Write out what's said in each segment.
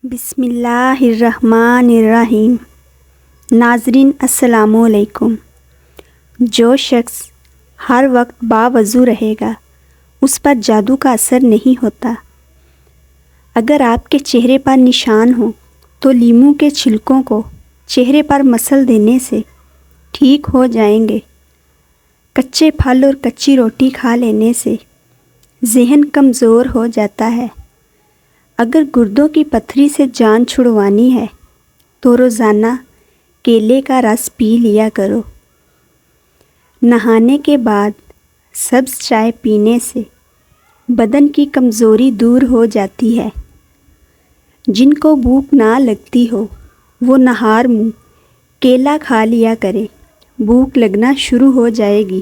بسم اللہ الرحمن الرحیم۔ ناظرین السلام علیکم۔ جو شخص ہر وقت باوضو رہے گا اس پر جادو کا اثر نہیں ہوتا۔ اگر آپ کے چہرے پر نشان ہوں تو لیموں کے چھلکوں کو چہرے پر مسل دینے سے ٹھیک ہو جائیں گے۔ کچے پھل اور کچی روٹی کھا لینے سے ذہن کمزور ہو جاتا ہے۔ اگر گردوں کی پتھری سے جان چھڑوانی ہے تو روزانہ کیلے کا رس پی لیا کرو۔ نہانے کے بعد سبز چائے پینے سے بدن کی کمزوری دور ہو جاتی ہے۔ جن کو بھوک نہ لگتی ہو وہ نہار منہ کیلا کھا لیا کرے، بھوک لگنا شروع ہو جائے گی۔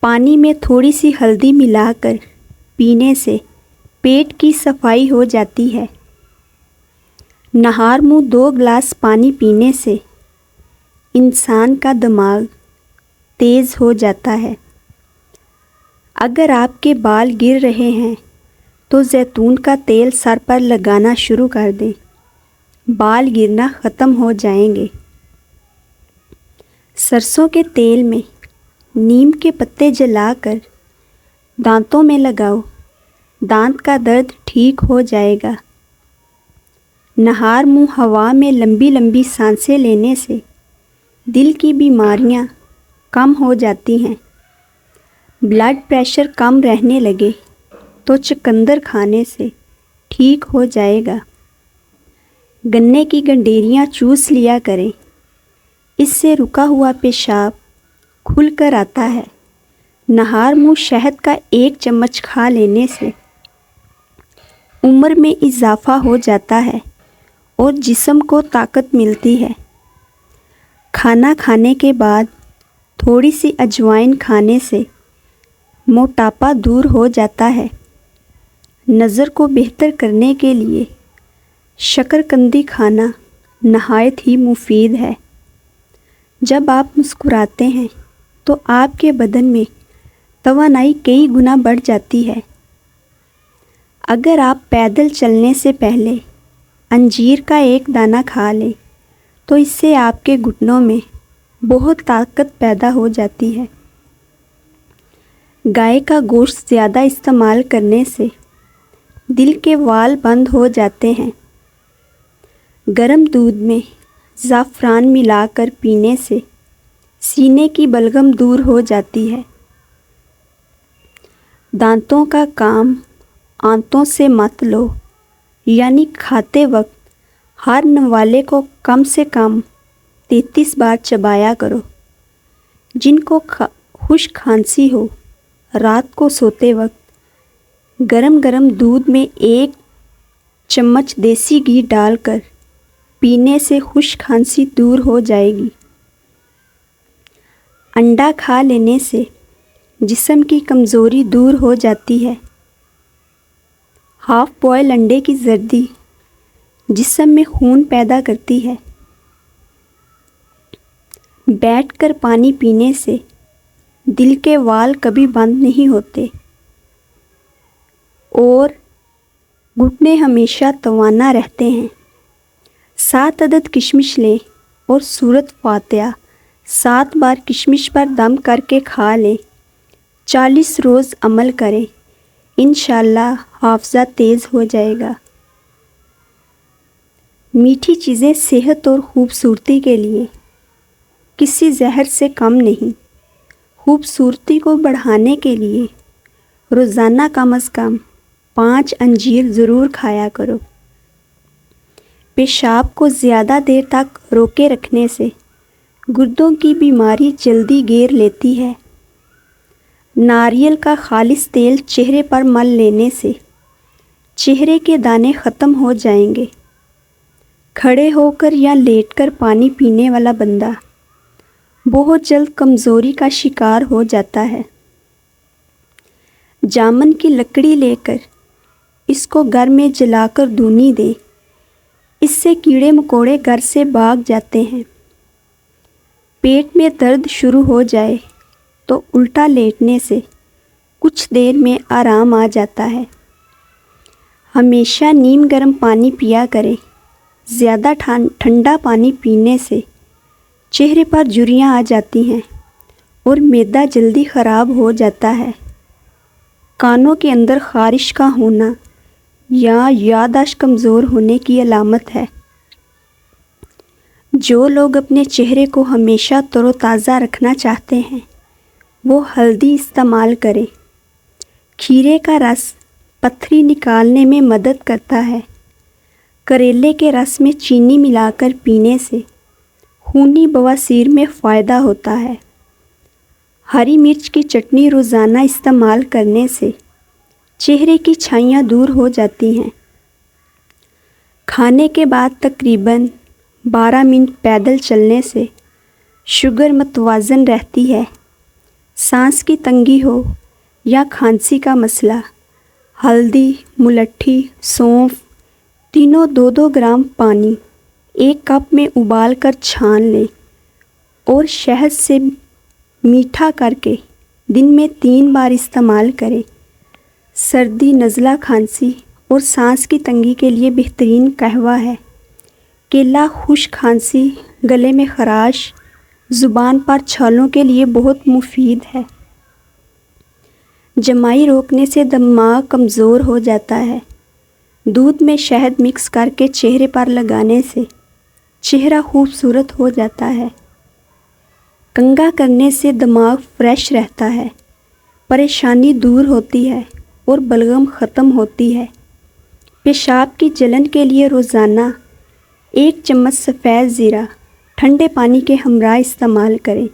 پانی میں تھوڑی سی ہلدی ملا کر پینے سے پیٹ کی صفائی ہو جاتی ہے۔ نہار منہ 2 گلاس پانی پینے سے انسان کا دماغ تیز ہو جاتا ہے۔ اگر آپ کے بال گر رہے ہیں تو زیتون کا تیل سر پر لگانا شروع کر دیں، بال گرنا ختم ہو جائیں گے۔ سرسوں کے تیل میں نیم کے پتے جلا کر دانتوں میں لگاؤ، دانت کا درد ٹھیک ہو جائے گا۔ نہار منہ ہوا میں لمبی لمبی سانسیں لینے سے دل کی بیماریاں کم ہو جاتی ہیں۔ بلڈ پریشر کم رہنے لگے تو چقندر کھانے سے ٹھیک ہو جائے گا۔ گنے کی گنڈیریاں چوس لیا کریں، اس سے رکا ہوا پیشاب کھل کر آتا ہے۔ نہار منہ شہد کا 1 چمچ کھا لینے سے عمر میں اضافہ ہو جاتا ہے اور جسم کو طاقت ملتی ہے۔ کھانا کھانے کے بعد تھوڑی سی اجوائن کھانے سے موٹاپا دور ہو جاتا ہے۔ نظر کو بہتر کرنے کے لیے شکرقندی کھانا نہایت ہی مفید ہے۔ جب آپ مسکراتے ہیں تو آپ کے بدن میں توانائی کئی گنا بڑھ جاتی ہے۔ اگر آپ پیدل چلنے سے پہلے انجیر کا 1 دانہ کھا لیں تو اس سے آپ کے گھٹنوں میں بہت طاقت پیدا ہو جاتی ہے۔ گائے کا گوشت زیادہ استعمال کرنے سے دل کے وال بند ہو جاتے ہیں۔ گرم دودھ میں زعفران ملا کر پینے سے سینے کی بلغم دور ہو جاتی ہے۔ دانتوں کا کام آنتوں سے مت لو، یعنی کھاتے وقت ہر نوالے کو کم سے کم 33 بار چبایا کرو۔ جن کو خشک کھانسی ہو رات کو سوتے وقت گرم گرم دودھ میں 1 چمچ دیسی گھی ڈال کر پینے سے خشک کھانسی دور ہو جائے گی۔ انڈا کھا لینے سے جسم کی کمزوری دور ہو جاتی ہے۔ ہاف بوائل انڈے کی زردی جسم میں خون پیدا کرتی ہے۔ بیٹھ کر پانی پینے سے دل کے وال کبھی بند نہیں ہوتے اور گھٹنے ہمیشہ توانا رہتے ہیں۔ 7 عدد کشمش لیں اور سورۃ فاتحہ 7 بار کشمش پر دم کر کے کھا لیں۔ 40 روز عمل کریں، انشاءاللہ حافظہ تیز ہو جائے گا۔ میٹھی چیزیں صحت اور خوبصورتی کے لیے کسی زہر سے کم نہیں۔ خوبصورتی کو بڑھانے کے لیے روزانہ کم از کم 5 انجیر ضرور کھایا کرو۔ پیشاب کو زیادہ دیر تک روکے رکھنے سے گردوں کی بیماری جلدی گھیر لیتی ہے۔ ناریل کا خالص تیل چہرے پر مل لینے سے چہرے کے دانے ختم ہو جائیں گے۔ کھڑے ہو کر یا لیٹ کر پانی پینے والا بندہ بہت جلد کمزوری کا شکار ہو جاتا ہے۔ جامن کی لکڑی لے کر اس کو گھر میں جلا کر دھونی دیں، اس سے کیڑے مکوڑے گھر سے بھاگ جاتے ہیں۔ پیٹ میں درد شروع ہو جائے تو الٹا لیٹنے سے کچھ دیر میں آرام آ جاتا ہے۔ ہمیشہ نیم گرم پانی پیا کریں۔ زیادہ ٹھنڈا پانی پینے سے چہرے پر جھریاں آ جاتی ہیں اور معدہ جلدی خراب ہو جاتا ہے۔ کانوں کے اندر خارش کا ہونا یا یادداشت کمزور ہونے کی علامت ہے۔ جو لوگ اپنے چہرے کو ہمیشہ تر و تازہ رکھنا چاہتے ہیں وہ ہلدی استعمال کریں۔ کھیرے کا رس پتھری نکالنے میں مدد کرتا ہے۔ کریلے کے رس میں چینی ملا کر پینے سے خونی بواسیر میں فائدہ ہوتا ہے۔ ہری مرچ کی چٹنی روزانہ استعمال کرنے سے چہرے کی چھائیاں دور ہو جاتی ہیں۔ کھانے کے بعد تقریباً 12 منٹ پیدل چلنے سے شوگر متوازن رہتی ہے۔ سانس کی تنگی ہو یا کھانسی کا مسئلہ، ہلدی، ملٹھی، سونف تینوں 2-2 گرام پانی 1 کپ میں ابال کر چھان لیں اور شہد سے میٹھا کر کے دن میں 3 بار استعمال کریں۔ سردی، نزلہ، کھانسی اور سانس کی تنگی کے لیے بہترین قہوہ ہے۔ کیلا خشک کھانسی، گلے میں خراش، زبان پر چھالوں کے لیے بہت مفید ہے۔ جمائی روکنے سے دماغ کمزور ہو جاتا ہے۔ دودھ میں شہد مکس کر کے چہرے پر لگانے سے چہرہ خوبصورت ہو جاتا ہے۔ کنگھا کرنے سے دماغ فریش رہتا ہے، پریشانی دور ہوتی ہے اور بلغم ختم ہوتی ہے۔ پیشاب کی جلن کے لیے روزانہ 1 چمچ سفید زیرہ ٹھنڈے پانی کے ہمراہ استعمال کریں۔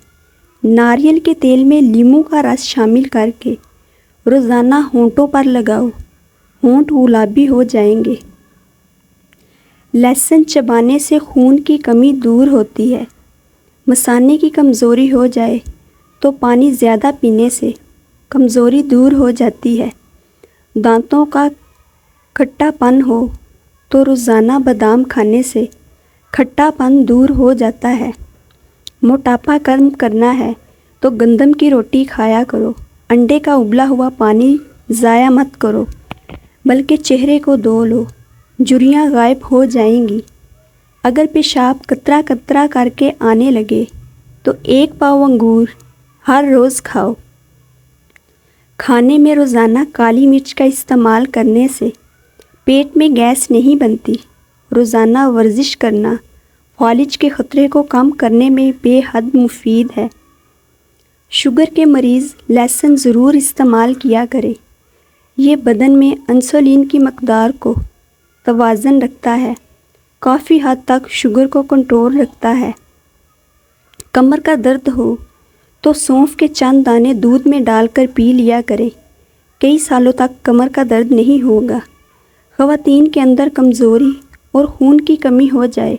ناریل کے تیل میں لیموں کا رس شامل کر کے روزانہ ہونٹوں پر لگاؤ، ہونٹ گلابی ہو جائیں گے۔ لہسن چبانے سے خون کی کمی دور ہوتی ہے۔ مثانے کی کمزوری ہو جائے تو پانی زیادہ پینے سے کمزوری دور ہو جاتی ہے۔ دانتوں کا کھٹا پن ہو تو روزانہ بادام کھانے سے کھٹا پن دور ہو جاتا ہے۔ موٹاپا کم کرنا ہے تو گندم کی روٹی کھایا کرو۔ انڈے کا ابلا ہوا پانی ضائع مت کرو بلکہ چہرے کو دھو لو، جھریاں غائب ہو جائیں گی۔ اگر پیشاب قطرہ قطرہ کر کے آنے لگے تو 1 پاؤ انگور ہر روز کھاؤ۔ کھانے میں روزانہ کالی مرچ کا استعمال کرنے سے پیٹ میں گیس نہیں بنتی۔ روزانہ ورزش کرنا فالج کے خطرے کو کم کرنے میں بے حد مفید ہے۔ شوگر کے مریض لہسن ضرور استعمال کیا کریں۔ یہ بدن میں انسولین کی مقدار کو توازن رکھتا ہے، کافی حد تک شوگر کو کنٹرول رکھتا ہے۔ کمر کا درد ہو تو سونف کے چند دانے دودھ میں ڈال کر پی لیا کریں، کئی سالوں تک کمر کا درد نہیں ہوگا۔ خواتین کے اندر کمزوری اور خون کی کمی ہو جائے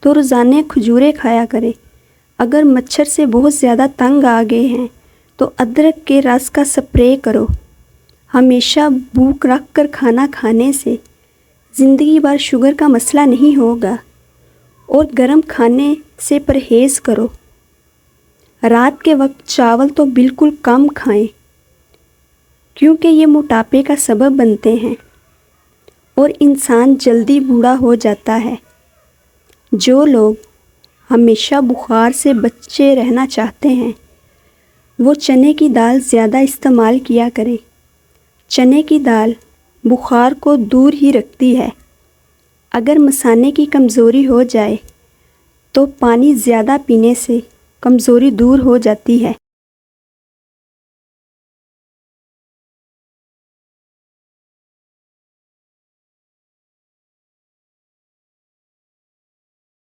تو روزانہ کھجوریں کھایا کریں۔ اگر مچھر سے بہت زیادہ تنگ آ گئے ہیں تو ادرک کے رس کا سپرے کرو۔ ہمیشہ بھوک رکھ کر کھانا کھانے سے زندگی بھر شوگر کا مسئلہ نہیں ہوگا، اور گرم کھانے سے پرہیز کرو۔ رات کے وقت چاول تو بالکل کم کھائیں کیونکہ یہ موٹاپے کا سبب بنتے ہیں اور انسان جلدی بوڑھا ہو جاتا ہے۔ جو لوگ ہمیشہ بخار سے بچے رہنا چاہتے ہیں وہ چنے کی دال زیادہ استعمال کیا کریں۔ چنے کی دال بخار کو دور ہی رکھتی ہے۔ اگر مثانے کی کمزوری ہو جائے تو پانی زیادہ پینے سے کمزوری دور ہو جاتی ہے۔